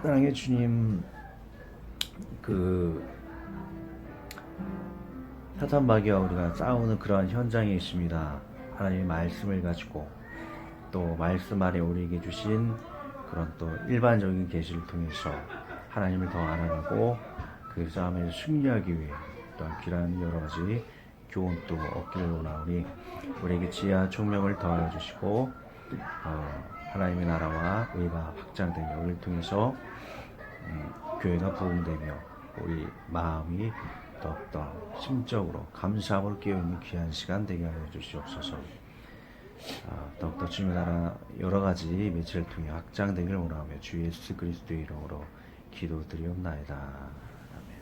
사랑의 주님, 그 사탄 마귀와 우리가 싸우는 그러한 현장에 있습니다. 하나님의 말씀을 가지고 또 말씀 아래 우리에게 주신 그런 또 일반적인 계시를 통해서 하나님을 더 알아가고 그 싸움에서 승리하기 위해 또한 귀한 여러 가지 교훈도 얻기를 원하오니 우리에게 지혜와 총명을 더하여 주시고 하나님의 나라와 의가 확장되며 우리를 통해서 교회가 부흥되며 우리 마음이 더욱더 심적으로 감사함을 깨어있는 귀한 시간 되게 하여 주시옵소서. 더욱더 주님의 나라 여러 가지 매체를 통해 확장되기를 원하며 주 예수 그리스도의 이름으로 기도드리옵나이다. 아멘.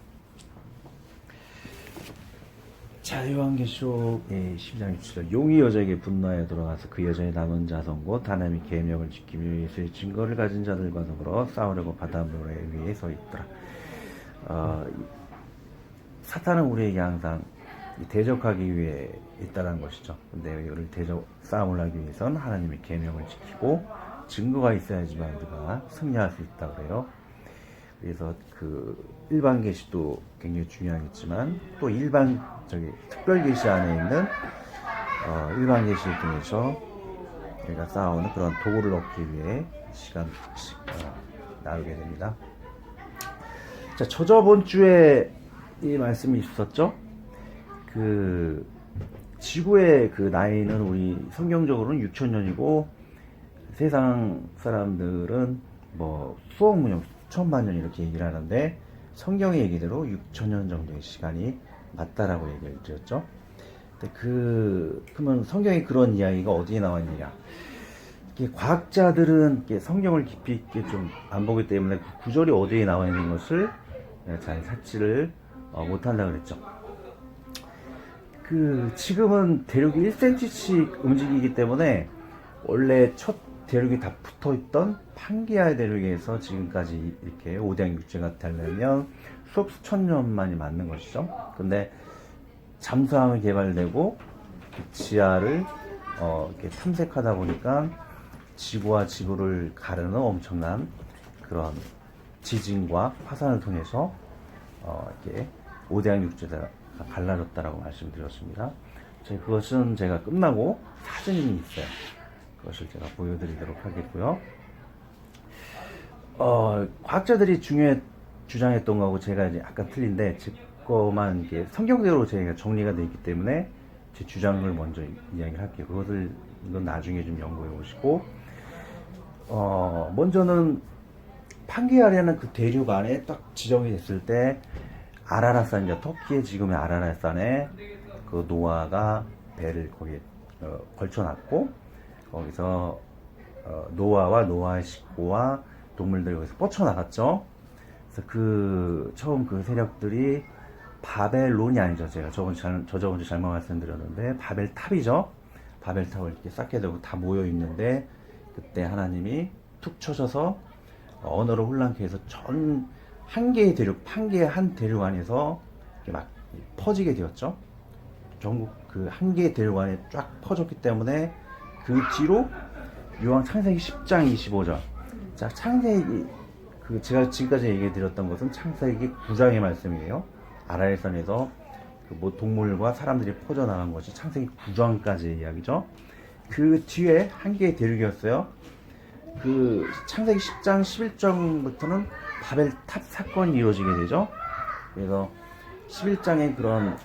자, 요한계시록 10장 6절, 용이 여자에게 분노하여 돌아가서 그 여자의 남은 자손 곧 하나님의 계명을 지키며 예수의 증거를 가진 자들과 더불어 싸우려고 바다모래 위에 서 있더라. 사탄은 우리에게 항상 대적하기 위해 있다는 것이죠. 근데 이를 싸움을 하기 위해서는 하나님의 계명을 지키고 증거가 있어야지만 우리가 승리할 수 있다고 그래요. 그래서 그 일반 계시도 굉장히 중요하겠지만 또 특별 계시 안에 있는 일반 계시를 통해서 우리가 싸우는 그런 도구를 얻기 위해 나누게 됩니다. 자, 저번 주에 이 말씀이 있었죠. 그 지구의 그 나이는 우리 성경적으로는 6,000년이고 세상 사람들은 뭐 수억 년, 천만 년 이렇게 얘기를 하는데 성경의 얘기대로 6,000년 정도의 시간이 맞다라고 얘기를 드렸죠. 근데 그러면 성경에 그런 이야기가 어디에 나와 있느냐? 과학자들은 성경을 깊이 있게 좀 안 보기 때문에 그 구절이 어디에 나와 있는 것을 잘 찾지를 못한다 그랬죠. 지금은 대륙이 1cm씩 움직이기 때문에 원래 첫 대륙이 다 붙어있던 판게아 대륙에서 지금까지 이렇게 오대양 육지가 되려면 수천 년만이 맞는 것이죠. 근데 잠수함이 개발되고 지하를 이렇게 탐색하다 보니까 지구와 지구를 가르는 엄청난 그런 지진과 화산을 통해서 이렇게 오대양 육지가 갈라졌다라고 말씀드렸습니다. 그것은 제가 끝나고 사진이 있어요. 그것을 제가 보여드리도록 하겠고요. 과학자들이 주장했던 거하고 제가 이제 약간 틀린데 제 거만 이게 성경대로 제가 정리가 되어 있기 때문에 제 주장을 먼저 이야기를 할게요. 이건 나중에 좀 연구해 보시고 먼저는 판게아라는 그 대륙 안에 딱 지정이 됐을 때 아라라산이죠. 터키의 지금의 아라라산에 그 노아가 배를 거기에 걸쳐놨고 거기서 노아와 노아의 식구와 동물들이 거기서 뻗쳐나갔죠. 그래서 처음 그 세력들이 바벨론이 아니죠. 제가 저번 주 잘못 말씀드렸는데 바벨탑이죠. 바벨탑을 이렇게 쌓게 되고 다 모여 있는데 그때 하나님이 툭 쳐셔서 언어를 혼란케 해서 한 개의 대륙, 판게의 한 대륙 안에서 막 퍼지게 되었죠. 전국 그 한 개의 대륙 안에 쫙 퍼졌기 때문에 그 뒤로 창세기 10장 25절. 자, 창세기 제가 지금까지 얘기해 드렸던 것은 창세기 9장의 말씀이에요. 아라엘산에서 동물과 사람들이 퍼져나간 것이 창세기 9장까지의 이야기죠. 그 뒤에 한 개의 대륙이었어요. 창세기 10장 11장부터는 바벨탑 사건이 이루어지게 되죠. 그래서 11장의 그런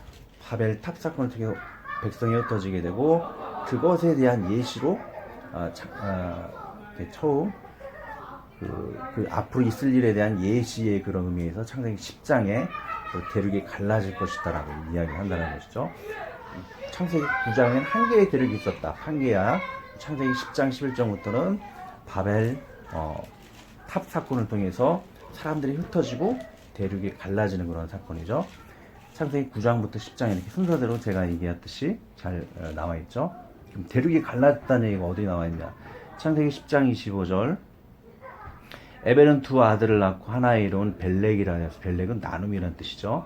바벨탑 사건을 통해서 백성이 흩어지게 되고 그것에 대한 예시로 처음 앞으로 있을 일에 대한 예시의 그런 의미에서 창세기 10장에 대륙이 갈라질 것이다라고 이야기한다는 것이죠. 창세기 9장에는 한 개의 대륙이 있었다. 판게아. 창세기 10장 11장부터는 바벨 탑 사건을 통해서 사람들이 흩어지고 대륙이 갈라지는 그런 사건이죠. 창세기 9장부터 10장 이렇게 순서대로 제가 얘기했듯이 잘 나와 있죠. 그럼 대륙이 갈라졌다는 얘기가 어디 나와 있냐? 창세기 10장 25절. 에벨은 두 아들을 낳고 하나의 이름은 벨렉이라 해서 벨렉은 나눔이라는 뜻이죠.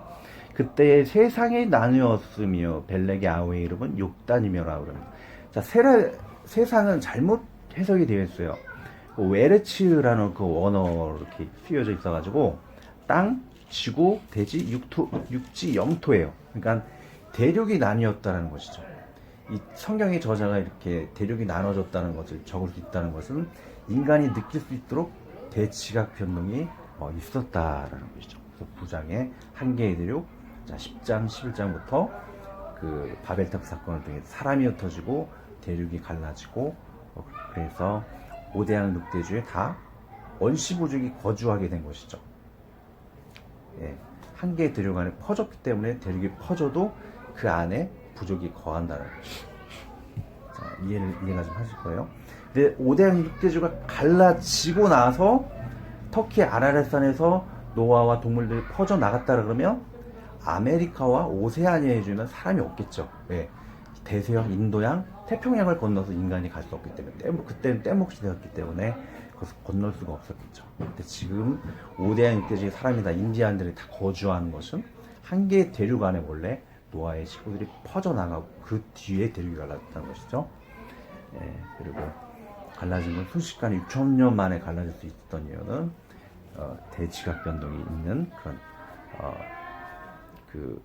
그때 세상이 나누었으며 벨렉의 아우의 이름은 욕단이며라 그럽니다. 자, 세상은 잘못 해석이 되어 있어요. 그 웨르츠라는 그 원어로 이렇게 쓰여져 있어가지고 땅, 지구, 대지, 육지, 영토예요. 그러니까 대륙이 나뉘었다는 것이죠. 이 성경의 저자가 이렇게 대륙이 나눠졌다는 것을 적을 수 있다는 것은 인간이 느낄 수 있도록 대지각 변동이 있었다라는 것이죠. 그래서 9장의 한 개의 대륙, 자 10장, 11장부터 그 바벨탑 사건을 통해 사람이 흩어지고 대륙이 갈라지고 그래서 5대양 6대주에 다 원시부족이 거주하게 된 것이죠. 예, 한 개의 대륙 안에 퍼졌기 때문에 대륙이 퍼져도 그 안에 부족이 거한다는 거죠. 자, 이해가 좀 하실 거예요. 근데 5대양 6대주가 갈라지고 나서 터키 아라렛산에서 노아와 동물들이 퍼져 나갔다 그러면 아메리카와 오세아니아에 주는 사람이 없겠죠. 왜? 대서양, 인도양, 태평양을 건너서 인간이 갈 수 없기 때문에 그때는 뗏목이 되었기 때문에 그것을 건널 수가 없었겠죠. 근데 지금 5대양 6대주의 사람이 다 인디안들이 다 거주하는 것은 한 개의 대륙 안에 원래 노아의 식구들이 퍼져나가고 그 뒤에 대륙이 갈라졌다는 것이죠. 예, 그리고 갈라진 건 순식간에 6,000년 만에 갈라질 수 있었던 이유는 대지각 변동이 있는 그런 그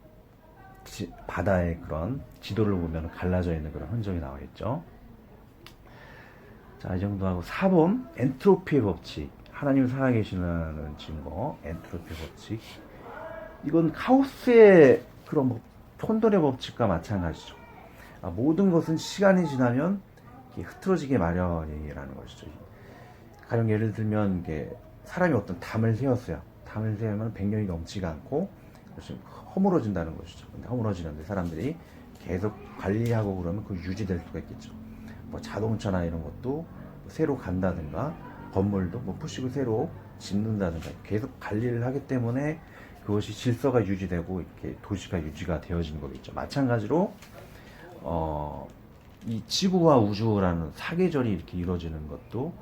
바다의 그런 지도를 보면 갈라져 있는 그런 흔적이 나와 있죠. 자, 이 정도 하고 4번 엔트로피의 법칙. 하나님 살아계시는 증거. 엔트로피의 법칙. 이건 카오스의 그런 혼돈의 법칙과 마찬가지죠. 모든 것은 시간이 지나면 흐트러지게 마련이라는 것이죠. 가령 예를 들면 이게 사람이 어떤 담을 세웠어요. 담을 세우면 100년이 넘지가 않고 허물어진다는 것이죠. 근데 허물어지는데 사람들이 계속 관리하고 그러면 그 유지될 수가 있겠죠. 뭐 자동차나 이런 것도 새로 간다든가 건물도 뭐 부시고 새로 짓는다든가 계속 관리를 하기 때문에 그것이 질서가 유지되고 이렇게 도시가 유지가 되어지는 거겠죠. 마찬가지로 이 지구와 우주라는 사계절이 이렇게 이루어지는 것도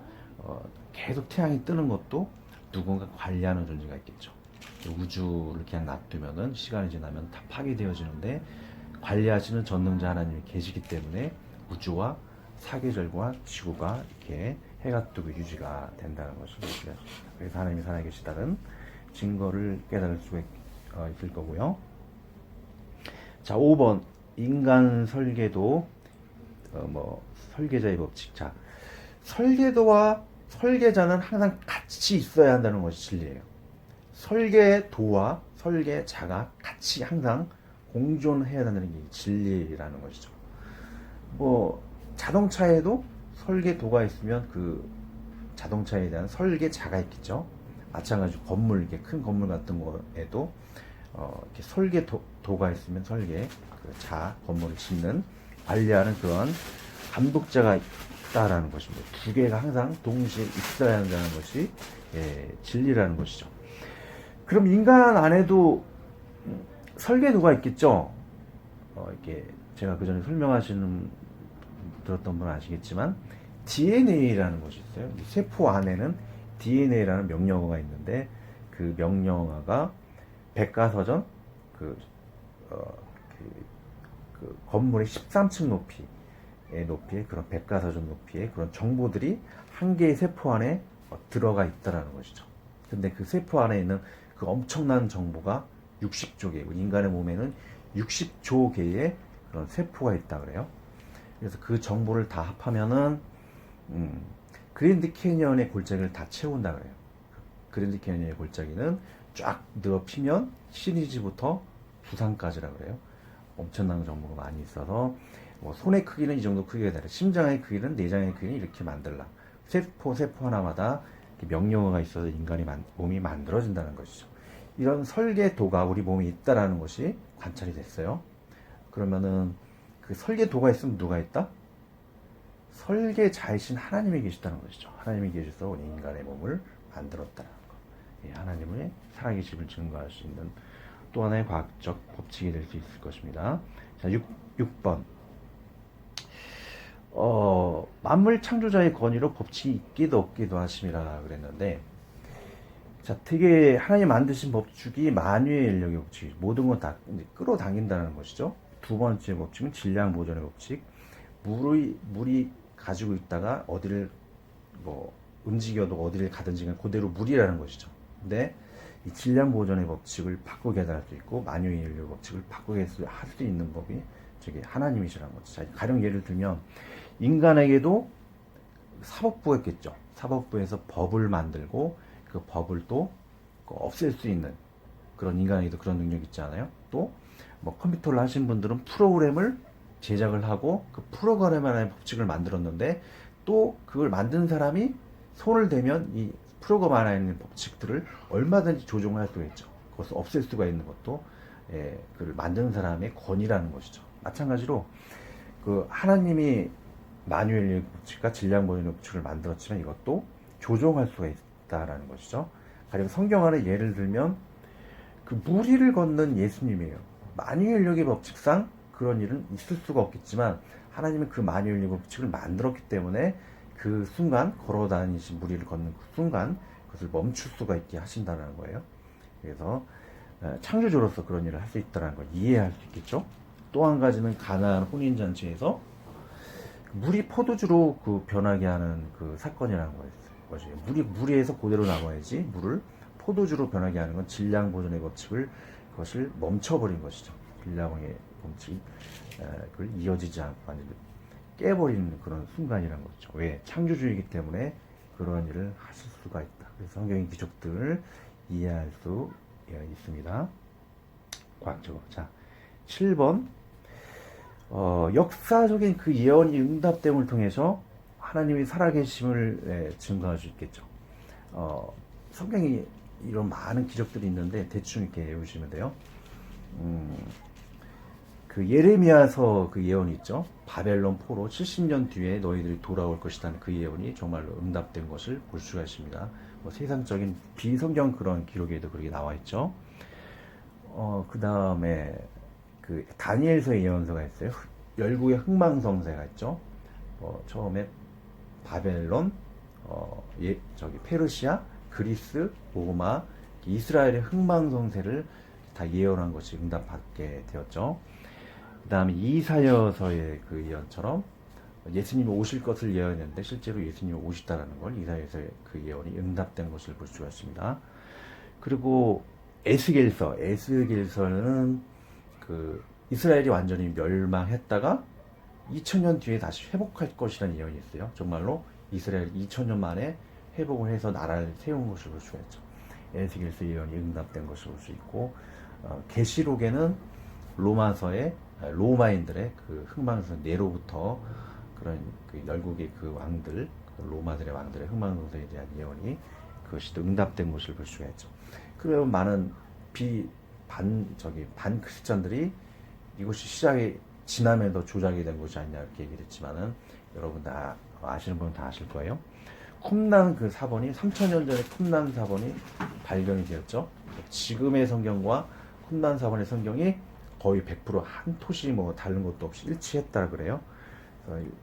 계속 태양이 뜨는 것도 누군가 관리하는 존재가 있겠죠. 우주를 그냥 놔두면은 시간이 지나면 다 파괴되어지는데 관리하시는 전능자 하나님이 계시기 때문에 우주와 사계절과 지구가 이렇게 해가 뜨고 유지가 된다는 것을 얘기하십니다. 그래서 하나님이 살아계시다는 증거를 깨달을 수가 있을 거고요. 자, 5번 인간 설계도 설계자의 법칙. 자, 설계도와 설계자는 항상 같이 있어야 한다는 것이 진리예요. 설계도와 설계자가 같이 항상 공존해야 한다는 게 진리라는 것이죠. 자동차에도 설계도가 있으면 그 자동차에 대한 설계자가 있겠죠. 마찬가지로 건물, 이렇게 큰 건물 같은 거에도 이렇게 설계도가 있으면 건물을 짓는, 관리하는 그런 감독자가 있다라는 것입니다. 두 개가 항상 동시에 있어야 한다는 것이 진리라는 것이죠. 그럼 인간 안에도 설계도가 있겠죠. 이렇게 제가 그 전에 들었던 분은 아시겠지만 DNA라는 것이 있어요. 세포 안에는 DNA라는 명령어가 있는데 그 명령어가 백과사전 그 건물의 13층 높이의 그런 백과사전 높이의 그런 정보들이 한 개의 세포 안에 들어가 있다라는 것이죠. 근데 그 세포 안에 있는 그 엄청난 정보가 60조 개, 인간의 몸에는 60조 개의 그런 세포가 있다 그래요. 그래서 그 정보를 다 합하면은 그랜드 캐니언의 골짜기를 다 채운다 그래요. 그랜드 캐니언의 골짜기는 쫙 넓히면 시리즈부터 부산까지라 그래요. 엄청난 정보가 많이 있어서 손의 크기는 이 정도 크기가 되라. 심장의 크기는 내장의 크기는 이렇게 만들라. 세포 하나마다 명령어가 있어서 인간의 몸이 만들어진다는 것이죠. 이런 설계도가 우리 몸에 있다라는 것이 관찰이 됐어요. 그러면은 그 설계도가 있으면 누가 있다? 설계자이신 하나님이 계시다는 것이죠. 하나님이 계셔서 우리 인간의 몸을 만들었다는 것. 하나님의 살아계심을 증거할 수 있는 또 하나의 과학적 법칙이 될 수 있을 것입니다. 자, 6번. 만물 창조자의 권위로 법칙이 있기도 없기도 하심이라 그랬는데, 자, 되게 하나님 만드신 법칙이 만유의 인력의 법칙, 모든 건 다 끌어당긴다는 것이죠. 두 번째 법칙은 질량 보존의 법칙. 물이 가지고 있다가 어디를 움직여도 어디를 가든지 그냥 그대로 물이라는 것이죠. 근데 이 질량 보존의 법칙을 바꾸게 할 수 있고 만유인류 법칙을 바꾸게 할 수 있는 법이 저기 하나님이시라는 거죠. 자, 가령 예를 들면 인간에게도 사법부가 있겠죠. 사법부에서 법을 만들고 그 법을 또 없앨 수 있는 그런 인간에게도 그런 능력이 있지 않아요? 또 뭐 컴퓨터를 하신 분들은 프로그램을 제작을 하고 그 프로그램 안에 법칙을 만들었는데 또 그걸 만든 사람이 손을 대면 이 프로그램 안에 있는 법칙들을 얼마든지 조정할 수가 있죠. 그것을 없앨 수가 있는 것도 그걸 만드는 사람의 권위라는 것이죠. 마찬가지로 그 하나님이 마뉴엘의 법칙과 질량보존의 법칙을 만들었지만 이것도 조정할 수가 있다라는 것이죠. 그리고 성경 안에 예를 들면 그 무리를 걷는 예수님이에요. 마뉴엘력의 법칙상 그런 일은 있을 수가 없겠지만 하나님은 그 마뉴엘의 법칙을 만들었기 때문에 그 순간 걸어다니신 무리를 걷는 그 순간 그것을 멈출 수가 있게 하신다는 거예요. 그래서 창조주로서 그런 일을 할 수 있다는 걸 이해할 수 있겠죠. 또 한 가지는 가나안 혼인잔치에서 물이 포도주로 그 변하게 하는 그 사건이라는 거였어요. 물에서 그대로 남아야지 물을 포도주로 변하게 하는 건 질량 보존의 법칙을 그것을 멈춰버린 것이죠. 질량의 법칙 그걸 이어지지 않고 완전히 깨버리는 그런 순간이라는 거죠. 왜? 창조주이기 때문에 그런 일을 하실 수가 있다. 그래서 성경의 기적들을 이해할 수 있습니다. 과학적으로. 자, 7번. 역사적인 그 예언이 응답됨을 통해서 하나님이 살아계심을 증거할 수 있겠죠. 성경이 이런 많은 기적들이 있는데 대충 이렇게 외우시면 돼요. 그 예레미야서 그 예언이 있죠. 바벨론 포로 70년 뒤에 너희들이 돌아올 것이라는 그 예언이 정말로 응답된 것을 볼 수가 있습니다. 뭐 세상적인 비성경 그런 기록에도 그렇게 나와 있죠. 그 다음에 그 다니엘서의 예언서가 있어요. 열국의 흥망성쇠가 있죠. 처음에 바벨론, 페르시아, 그리스, 로마, 이스라엘의 흥망성쇠를 다 예언한 것이 응답받게 되었죠. 그 다음에 이사야서의 그 예언처럼 예수님이 오실 것을 예언했는데 실제로 예수님이 오시다라는 걸 이사야서의 그 예언이 응답된 것을 볼 수가 있습니다. 그리고 에스겔서는 그 이스라엘이 완전히 멸망했다가 2000년 뒤에 다시 회복할 것이라는 예언이 있어요. 정말로 이스라엘이 2000년 만에 회복을 해서 나라를 세운 것을 볼 수가 있죠. 에스겔서 예언이 응답된 것을 볼 수 있고, 계시록에는 로마서의 로마인들의 그 흥망성 네로부터 그런 그 열국의 그 왕들, 로마들의 왕들의 흥망성쇠에 대한 예언이 그것이 또 응답된 것을 볼 수가 있죠. 그러면 많은 반 크리스천들이 이것이 시작이 지남에도 조작이 된 것이 아니냐 이렇게 얘기를 했지만은 여러분 다 아시는 분은 다 아실 거예요. 쿰난 그 사본이 3000년 전에 쿰난 사본이 발견이 되었죠. 지금의 성경과 쿰난 사본의 성경이 거의 100%한 토시 뭐 다른 것도 없이 일치했다 그래요.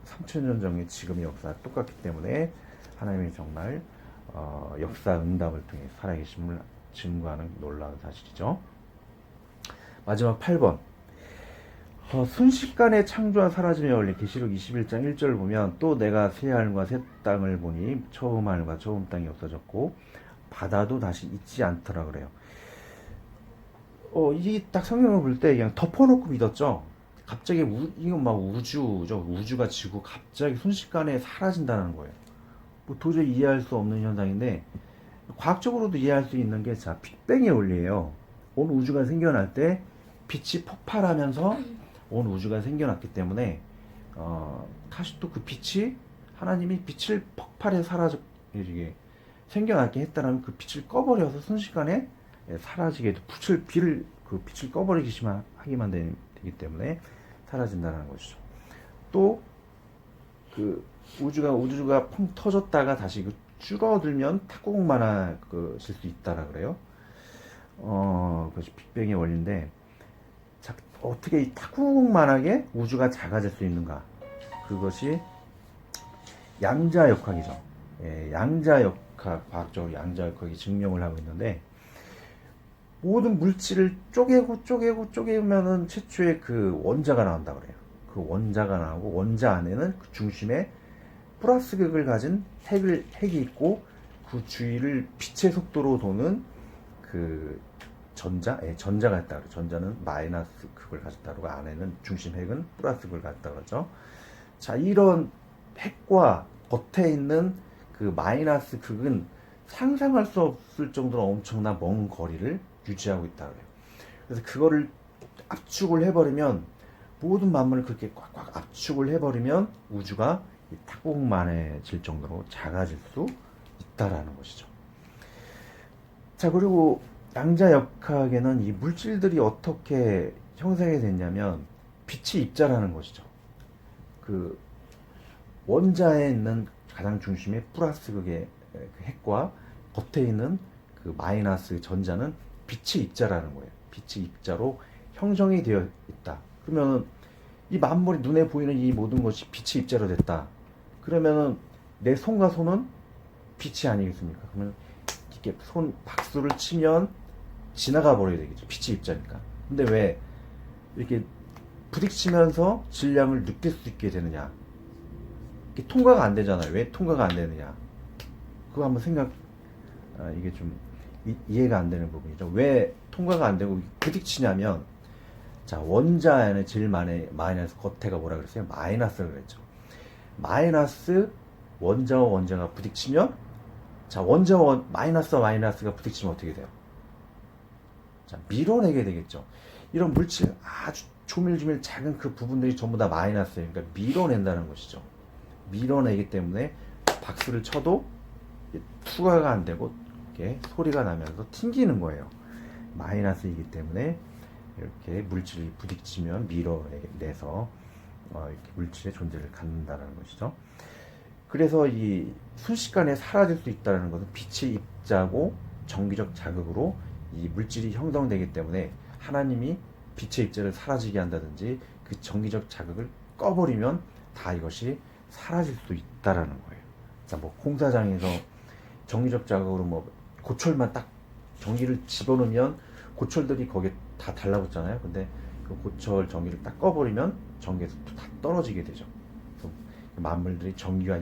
3000년 전의 지금의 역사가 똑같기 때문에 하나님이 정말 역사 응답을 통해 살아계심을 증거하는 놀라운 사실이죠. 마지막 8번. 순식간에 창조와 사라짐의 원리 계시록 21장 1절을 보면 또 내가 새 하늘과 새 땅을 보니 처음 하늘과 처음 땅이 없어졌고 바다도 다시 있지 않더라 그래요. 이게 딱 성경을 볼 때 그냥 덮어놓고 믿었죠. 갑자기 이건 막 우주죠. 우주가 지구 갑자기 순식간에 사라진다는 거예요. 뭐 도저히 이해할 수 없는 현상인데 과학적으로도 이해할 수 있는 게 자 빅뱅의 원리예요. 온 우주가 생겨날 때 빛이 폭발하면서 온 우주가 생겨났기 때문에 다시 또 그 빛이 하나님이 빛을 폭발해 이게 생겨나게 했다라면 그 빛을 꺼버려서 순식간에 사라지게 그 빛을 꺼버리기만 하기만 되기 때문에 사라진다는 것이죠. 또 그 우주가 펑 터졌다가 다시 그 줄어들면 탁구공만하실 수 있다라 그래요. 그것이 빅뱅의 원리인데 자, 어떻게 이 탁구공만하게 우주가 작아질 수 있는가? 그것이 양자역학이죠. 양자역학, 과학적으로 양자역학이 증명을 하고 있는데 모든 물질을 쪼개면은 최초의 그 원자가 나온다 그래요. 그 원자가 나오고 원자 안에는 그 중심에 플러스 극을 가진 핵이 있고 그 주위를 빛의 속도로 도는 그 전자가 있다 그러죠. 전자는 마이너스 극을 가졌다 그러고 안에는 중심 핵은 플러스 극을 가졌다 그러죠. 자, 이런 핵과 겉에 있는 그 마이너스 극은 상상할 수 없을 정도로 엄청난 먼 거리를 유지하고 있다 그래요. 그래서 그거를 압축을 해버리면 모든 만물을 그렇게 꽉꽉 압축을 해버리면 우주가 타국만해질 정도로 작아질 수 있다라는 것이죠. 자, 그리고 양자역학에는 이 물질들이 어떻게 형성이 됐냐면 빛의 입자라는 것이죠. 그 원자에 있는 가장 중심의 플러스 극의 핵과 겉에 있는 그 마이너스 전자는 빛의 입자라는 거예요. 빛의 입자로 형성이 되어 있다. 그러면은 이 만물이 눈에 보이는 이 모든 것이 빛의 입자로 됐다. 그러면은 내 손과 손은 빛이 아니겠습니까? 그러면 이렇게 손 박수를 치면 지나가 버려야 되겠죠. 빛의 입자니까. 근데 왜 이렇게 부딪히면서 질량을 느낄 수 있게 되느냐? 이게 통과가 안 되잖아요. 왜 통과가 안 되느냐? 그거 한번 이게 좀 이해가 안 되는 부분이죠. 왜 통과가 안 되고 부딪히냐면, 자, 원자 안에 제일 마이너스 겉에가 뭐라 그랬어요? 마이너스라고 그랬죠. 마이너스 원자와 원자가 부딪히면, 자, 원자와 마이너스와 마이너스가 부딪히면 어떻게 돼요? 자, 밀어내게 되겠죠. 이런 물질 아주 조밀조밀 작은 그 부분들이 전부 다 마이너스예요. 그러니까 밀어낸다는 것이죠. 밀어내기 때문에 박수를 쳐도 투과가 안 되고 이렇게 소리가 나면서 튕기는 거예요. 마이너스이기 때문에 이렇게 물질이 부딪히면 밀어내서 이렇게 물질의 존재를 갖는다는 것이죠. 그래서 이 순식간에 사라질 수 있다는 것은 빛의 입자고 정기적 자극으로 이 물질이 형성되기 때문에 하나님이 빛의 입자를 사라지게 한다든지 그 정기적 자극을 꺼버리면 다 이것이 사라질 수 있다라는 거예요. 자, 뭐 공사장에서 정기적 자극으로 뭐 고철만 딱 전기를 집어넣으면 고철들이 거기에 다 달라붙잖아요. 근데 그 고철 전기를 딱 꺼버리면 전기에서 다 떨어지게 되죠. 그래서 만물들이 전기와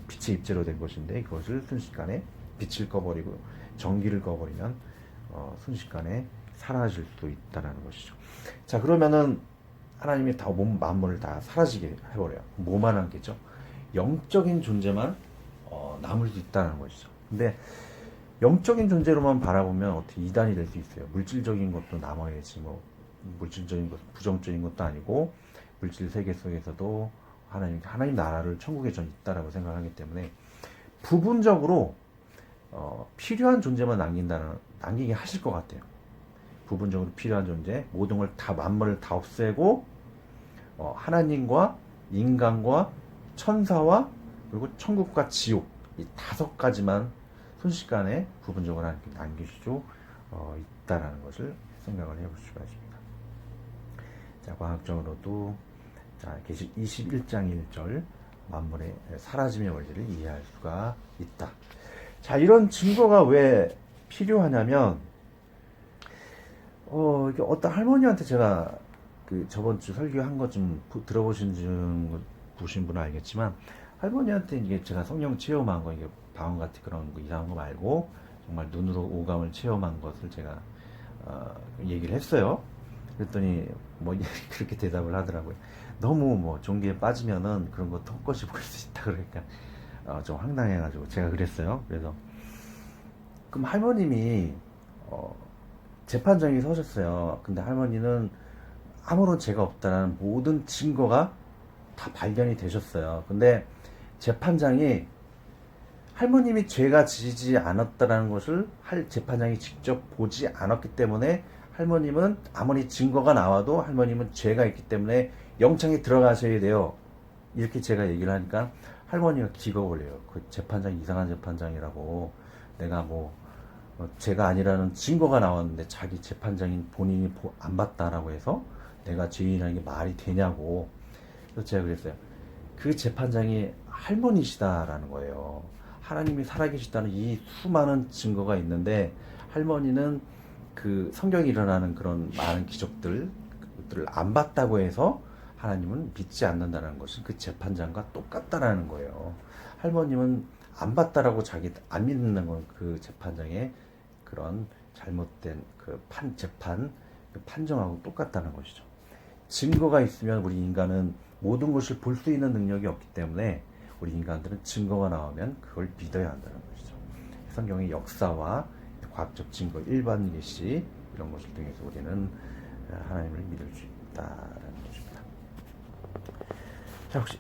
빛의 입자로 된 것인데 그것을 순식간에 빛을 꺼버리고 전기를 꺼버리면 순식간에 사라질 수 있다는 것이죠. 자, 그러면은 하나님이 다 만물을 다 사라지게 해버려요. 뭐만 남겠죠? 영적인 존재만 남을 수 있다는 것이죠. 근데 영적인 존재로만 바라보면 어떻게 이단이 될 수 있어요? 물질적인 것도 남아야지 뭐 물질적인 것 부정적인 것도 아니고 물질 세계 속에서도 하나님 나라를 천국에 전 있다라고 생각하기 때문에 부분적으로 필요한 존재만 남기게 하실 것 같아요. 부분적으로 필요한 존재, 모든 걸 다 만물을 다 없애고 하나님과 인간과 천사와 그리고 천국과 지옥 이 5가지만 순식간에 부분적으로 남길 수 있다라는 것을 생각을 해볼 수가 있습니다. 자, 과학적으로도 자, 계시 21장 1절 만물의 사라짐의 원리를 이해할 수가 있다. 자, 이런 증거가 왜 필요하냐면 이게 어떤 할머니한테 제가 그 저번 주 설교한 것 좀 보신 분은 알겠지만 할머니한테 이게 제가 성령 체험한 거 이게 방언 같은 그런 거 이상한 거 말고 정말 눈으로 오감을 체험한 것을 제가 얘기를 했어요. 그랬더니 뭐 그렇게 대답을 하더라고요. 너무 뭐 종교에 빠지면은 그런 거 헛것이 보일 수 있다 그러니까 좀 황당해가지고 제가 그랬어요. 그래서 그럼 할머님이 재판장에 서셨어요. 근데 할머니는 아무런 죄가 없다는 모든 증거가 다 발견이 되셨어요. 근데 재판장이 할머님이 죄가 지지 않았다는 것을 재판장이 직접 보지 않았기 때문에 할머님은 아무리 증거가 나와도 할머님은 죄가 있기 때문에 영창에 들어가셔야 돼요. 이렇게 제가 얘기를 하니까 할머니가 기가 걸려요. 그 재판장 이상한 재판장이라고 내가 뭐 죄가 아니라는 증거가 나왔는데 자기 재판장인 본인이 안 봤다라고 해서 내가 죄인이라는 게 말이 되냐고. 그래서 제가 그랬어요. 그 재판장이 할머니시다라는 거예요. 하나님이 살아계시다는 이 수많은 증거가 있는데 할머니는 그 성경에 일어나는 그런 많은 기적들을 안 봤다고 해서 하나님은 믿지 않는다는 것은 그 재판장과 똑같다라는 거예요. 할머님은 안 봤다라고 자기 안 믿는 건 그 재판장의 그런 잘못된 그 재판 그 판정하고 똑같다는 것이죠. 증거가 있으면 우리 인간은 모든 것을 볼 수 있는 능력이 없기 때문에 우리 인간들은 증거가 나오면 그걸 믿어야 한다는 것이죠. 성경의 역사와 과학적 증거, 일반 예시 이런 것을 통해서 우리는 하나님을 믿을 수 있다라는 것입니다. 자, 혹시